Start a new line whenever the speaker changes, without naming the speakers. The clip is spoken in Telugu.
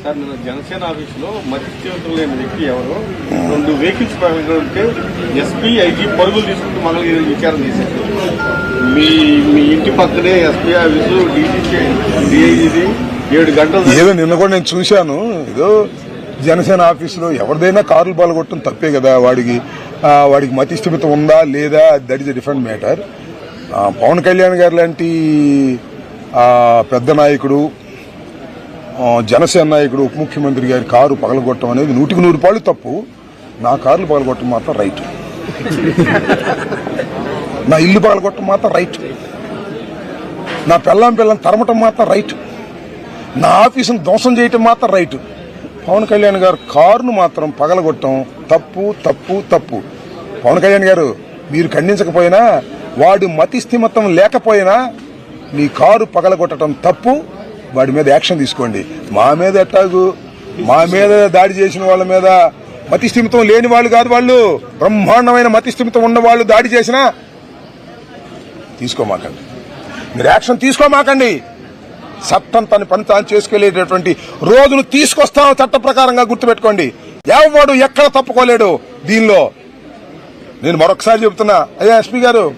సార్ నిన్న జనసేన ఆఫీస్ లో మధ్యవర్తులు లేని వ్యక్తి ఎవరు 2 వెహికల్స్ ఉంటే ఎస్పీ ఐజీ పరుగులు తీసుకుంటూ మంగళగిరి విచారణ చేశారు. మీ ఇంటి పక్కనే ఎస్పీ ఆఫీసు డిఐజీది 7 గంటలు.
ఏదో నిన్న కూడా నేను చూశాను. ఏదో జనసేన ఆఫీసులో ఎవరిదైనా కార్లు పాల్గొట్టడం తప్పే కదా. వాడికి మతి స్థిమితం ఉందా లేదా, that is a different matter. Pawan Kalyan గారు లాంటి పెద్ద నాయకుడు, జనసేన నాయకుడు, ఉప ముఖ్యమంత్రి గారి కారు పగలగొట్టడం అనేది 100కి 100 రూపాయలు తప్పు. నా కార్లు పగలగొట్టడం మాత్రం రైట్. నా ఇల్లు పగలగొట్టడం మాత్రం రైట్. నా పిల్లం తరమటం మాత్రం రైట్. నా ఆఫీసును ధ్వంసం చేయటం మాత్రం రైట్. పవన్ కళ్యాణ్ గారు కారును మాత్రం పగలగొట్టడం తప్పు తప్పు తప్పు. పవన్ కళ్యాణ్ గారు, మీరు ఖండించకపోయినా, వాడి మతి స్థిమితం లేకపోయినా మీ కారు పగలగొట్టడం తప్పు. వాడి మీద యాక్షన్ తీసుకోండి. మా మీద ఎట్టాగు, మా మీద దాడి చేసిన వాళ్ళ మీద మతి స్థిమితం లేని వాళ్ళు కాదు, వాళ్ళు బ్రహ్మాండమైన మతి స్థిమితం ఉన్న వాళ్ళు దాడి చేసినా తీసుకోమాకండి. మీరు యాక్షన్ తీసుకోమాకండి. చట్టం తన పని తాను చేసుకెళ్లేటటువంటి రోజును తీసుకొస్తాం చట్ట ప్రకారంగా. గుర్తుపెట్టుకోండి, ఎవడు ఎక్కడ తప్పుకోలేడు దీనిలో. నేను మరొకసారి చెబుతున్నా, అయ్యా ఎస్పీ గారు,